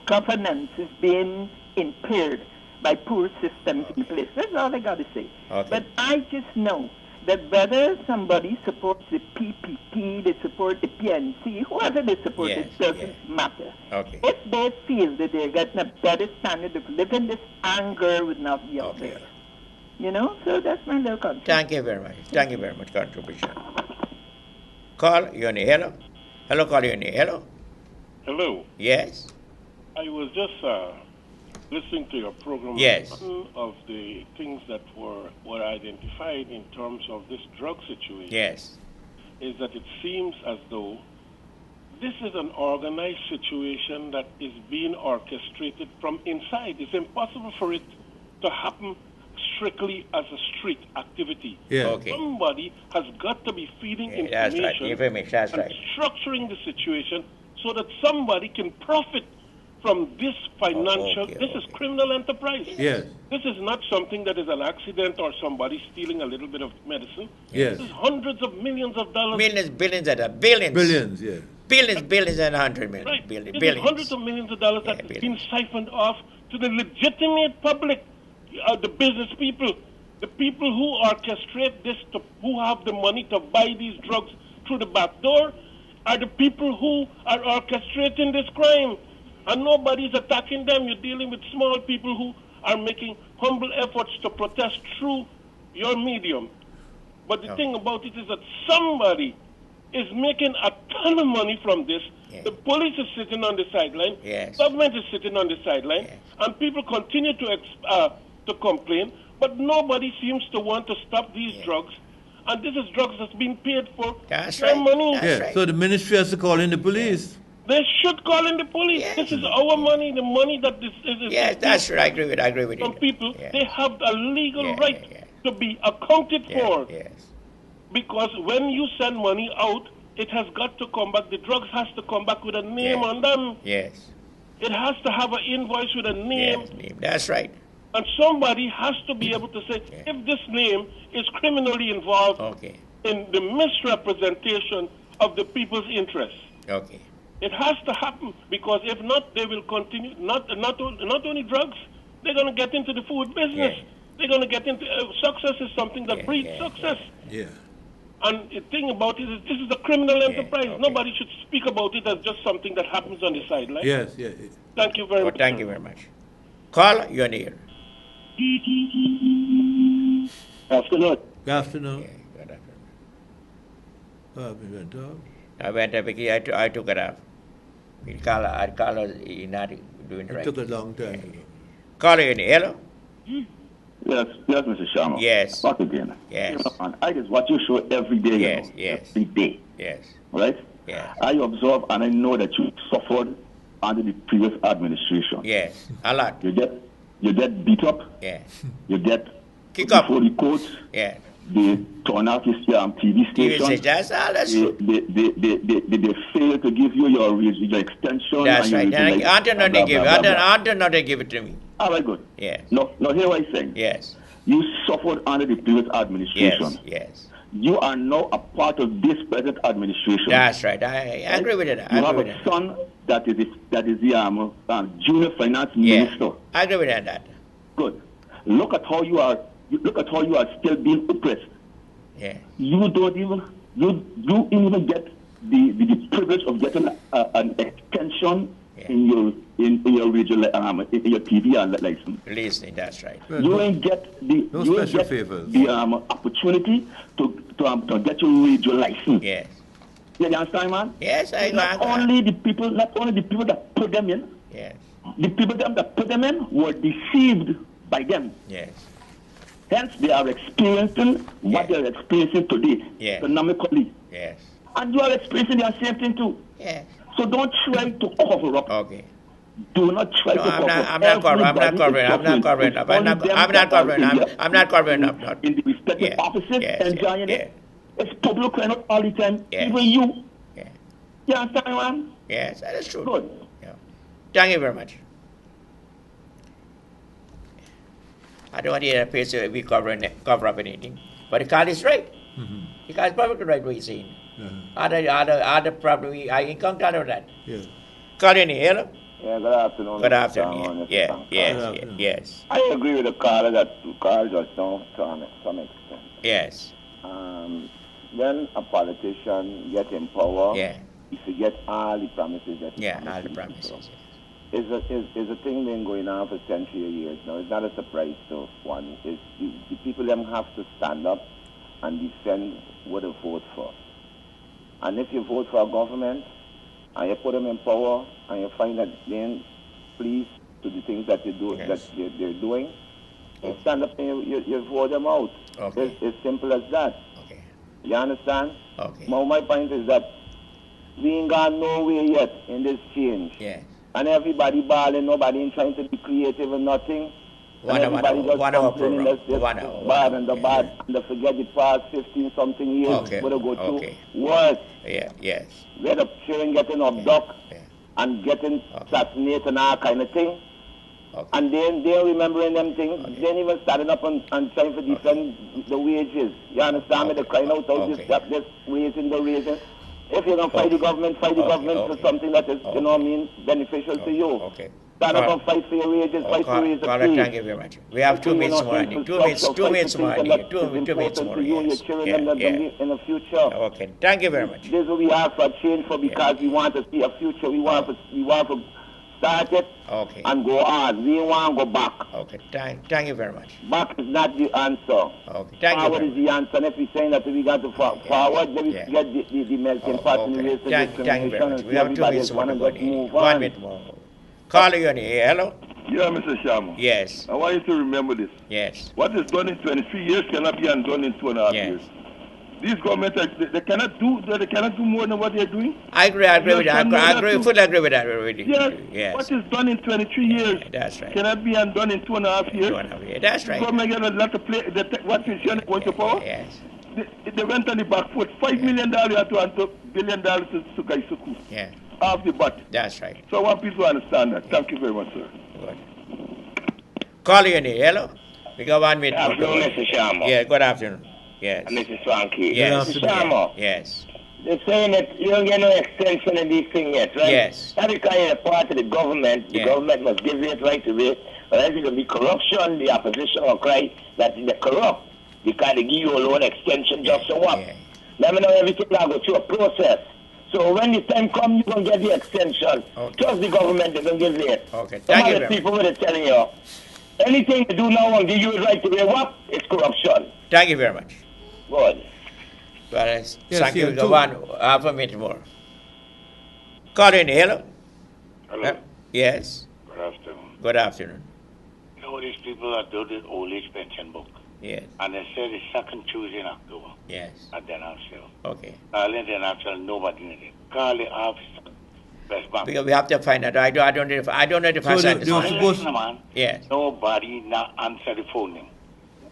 governance is being impaired by poor systems in place. That's all I got to say. Okay. But I just know that whether somebody supports the PPP, they support the PNC, whoever they support, it doesn't matter. Okay. If they feel that they're getting a better standard of living, this anger would not be out there. So that's my little contribution. Thank you very much. Thank you very much, contribution. Call, you're on the hello. Hello, call, you're on the hello. Hello. Yes. I was just listening to your program. Yes. One of the things that were identified in terms of this drug situation is that it seems as though this is an organized situation that is being orchestrated from inside. It's impossible for it to happen strictly as a street activity. Somebody has got to be feeding information and structuring the situation so that somebody can profit from this financial, this is criminal enterprise. Yes. This is not something that is an accident or somebody stealing a little bit of medicine. Yes. This is hundreds of millions of dollars. Millions, billions, billions. Billions, yes. billions and $100 million. Right. Billions. It is hundreds of millions of dollars that have been siphoned off to the legitimate public, the business people, the people who orchestrate this, who have the money to buy these drugs through the back door, are the people who are orchestrating this crime. And nobody's attacking them. You're dealing with small people who are making humble efforts to protest through your medium. But the thing about it is that somebody is making a ton of money from this. The police is sitting on the sideline. Government is sitting on the sideline. And people continue to complain. But nobody seems to want to stop these drugs. And this is drugs that's being paid for. That's their right. money. Yeah, so the ministry has to call in the police. They should call in the police. This is our money, the money that this is. Yes, that's right. I agree with you. Some people, they have a legal right to be accounted for. Because when you send money out, it has got to come back. The drugs has to come back with a name on them. Yes. It has to have an invoice with a name. Yes, that's right. And somebody has to be able to say, if this name is criminally involved in the misrepresentation of the people's interests. Okay. It has to happen, because if not, they will continue. Not only drugs, they're going to get into the food business. They're going to get into success is something that breeds success. Yeah. And the thing about it is, this is a criminal enterprise. Nobody should speak about it as just something that happens on the sideline. Yes. Thank you very much. Thank you very much. Call, you're on the air. Afternoon. Good afternoon. Good afternoon. Oh, we went off. I went up because I took it off. I'd call her, you're not doing it right. It took a long time. Call you in the hello? Yes, Mr. Sharma. Yes. Back again. Yes. I just watch your show every day. Yes. Every day. Yes. Right? Yes. I observe and I know that you suffered under the previous administration. Yes. A lot. You get beat up. Yeah. You get kick up before the court. Yeah. They turn out this TV station. That's all. That's true. They fail to give you your extension. That's and right. Until now they give it. Until now they give it to me. All right, good. Yeah. No, hear what I'm saying. Yes. You suffered under the previous administration. Yes. You are now a part of this present administration. That's right. I agree with it. You have a son that is the junior finance minister. I agree with that. Good. Look at how you are. Look at how you are still being oppressed. Yeah. You don't even get the privilege of getting an extension in your regional in your TV license. Listening, that's right. You ain't get the opportunity to get your radio license. Yes. You understand, man? Yes, not only the people that put them in. Yes. The people that put them in were deceived by them. Yes. Hence, they are experiencing what they are experiencing today, economically. Yes. And you are experiencing the same thing too. Yes. So don't try to cover up. Okay. Do not try to cover up. I'm not covering up. In the respective offices enjoying it. It's public crying out all the time. Even you. Yeah. You understand, man? Yes, that is true. Good. Yeah. Thank you very much. I don't want to face we cover up anything. But the card is right. Mm-hmm. The card is perfectly right what he's saying. Other problem, I encountered that. Yes. Call in here, hello? Yeah, good afternoon. Good afternoon. Yes. I agree with the caller that Carl just now to some extent. Yes. When a politician gets in power, he forgets all the promises that he all the promises. It's a thing been going on for centuries of years now. It's not a surprise to one. It's the people them have to stand up and defend what they vote for. And if you vote for a government and you put them in power and you find that they ain't pleased to the things that they do that they're doing, you stand up and you vote them out. Okay. It's simple as that. Okay. You understand? Okay. Now my point is that we ain't gone nowhere yet in this change. Yes. And everybody balling, nobody ain't trying to be creative and nothing. Everybody just complaining that's this bad and the bad, and they forget the past 15-something years where they go through worse. Yes. Where the children getting abducted and getting assassinated and all kind of thing. And then they're remembering them things. They ain't even starting up and trying to defend the wages. You understand me? They're crying out, this raising. If you don't fight the government, fight the government for something that is, you know what I mean, beneficial to you. Okay. Stand up and fight for your wages, fight for your pay. Thank you very much. We have 2 minutes more. 2 minutes more. 2 minutes more. Your children in the future. Okay. Thank you very much. This is what we ask for change for because we want to see a future. We want to start it and go on. We want to go back. Okay. Thank you very much. Back is not the answer. Okay. Thank forward you. Forward is the answer. And if we're saying that we got to forward, then we get the melting pot in the race of discrimination. Thank you very much. We have 2 minutes more. 1 minute more. Call you on here. Hello? Yeah, Mr. Sharma. Yes. I want you to remember this. Yes. What is done in 23 years cannot be undone in 2.5 years. These governments, they cannot do more than what they're doing. I agree with that. Fully agree with that. Yes. What is done in 23 years that's right. cannot be undone in 2.5 years. 2.5 years. That's right. The government get a lot of play. What is your going to power? Yes. They went on the back foot. $5 million to $1 billion to Gaisuku. Yeah. Off the butt. That's right. So I want people to understand that. Thank you very much, sir. Good. Call you in here. Hello? We got 1 minute. Good afternoon, Mr. Sharma. Yeah, good afternoon. Yes. And Mrs. Swanky. Yes. Mr. Sharma. Yes. They're saying that you don't get no extension in these things yet, right? Yes. That is kind of part of the government. The government must give it right away. Or else it will be corruption. The opposition will cry that they're corrupt. They kind of give you a loan extension just so what? Let me know everything now go through a process. So when the time comes, you're going to get the extension. Trust the government, they're going to give it. Okay. Some of the people were telling you, anything you do now and give you it right away, what? It's corruption. Thank you very much. Good. Well, thank you. We got half a minute more. Call in. Hello? Hello? Yes. Good afternoon. Good afternoon. You know, these people that do the old age pension book. Yes. And they say the second Tuesday in October. Yes. At the National. Okay. At the National, nobody in it. Call the office. Because we have to find out. I don't know if I don't know if I said this. Man. Yes. Nobody now answer the phone.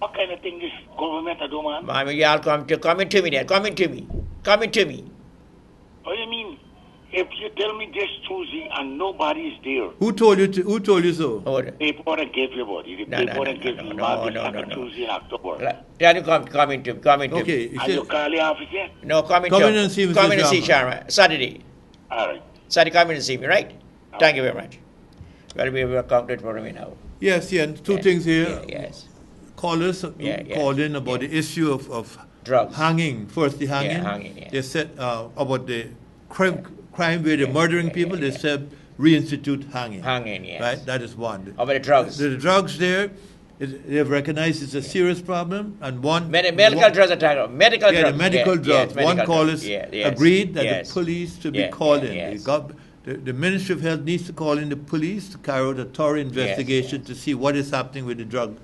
What kind of thing this government do, man? Mama, y'all come to me then. Coming to me. What do you mean? If you tell me this Tuesday and nobody is there. Who told you so? The paper that gave you body. The paper that gave you body. Tuesday in October. Tell you coming to me. And you call the office yet? No, come in and see Sharma. Saturday. All right. Saturday, come in and see me, right? Thank you very much. Well, we will conclude for me now. Yes, and two things here. Yes. Callers called in about the issue of drugs. Hanging. First, the hanging. Yeah, hanging. They said about the crime where they're murdering people. They said reinstitute hanging. Hanging, yes. Right. That is one. About the drugs. The drugs there. They've recognized it's a serious problem, and medical drugs attack. Medical drugs. The medical drugs. Yes, one caller agreed that the police to be called in. The Ministry of Health needs to call in the police to carry out a thorough investigation to see what is happening with the drug,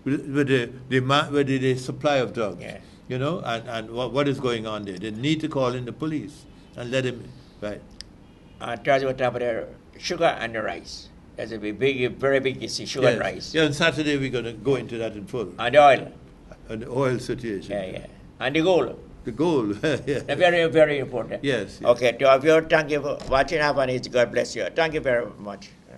with the supply of drugs. You know, and what is going on there. They need to call in the police and let them tell you what happened there. Sugar and the rice. That's a very big issue, sugar and rice. Yeah, on Saturday we're going to go into that in full. And the oil. And the oil situation. Yeah. And the gold. The gold, yeah. Very, very important. Yes. Okay, to our viewers, thank you for watching. Have a nice day. God bless you. Thank you very much.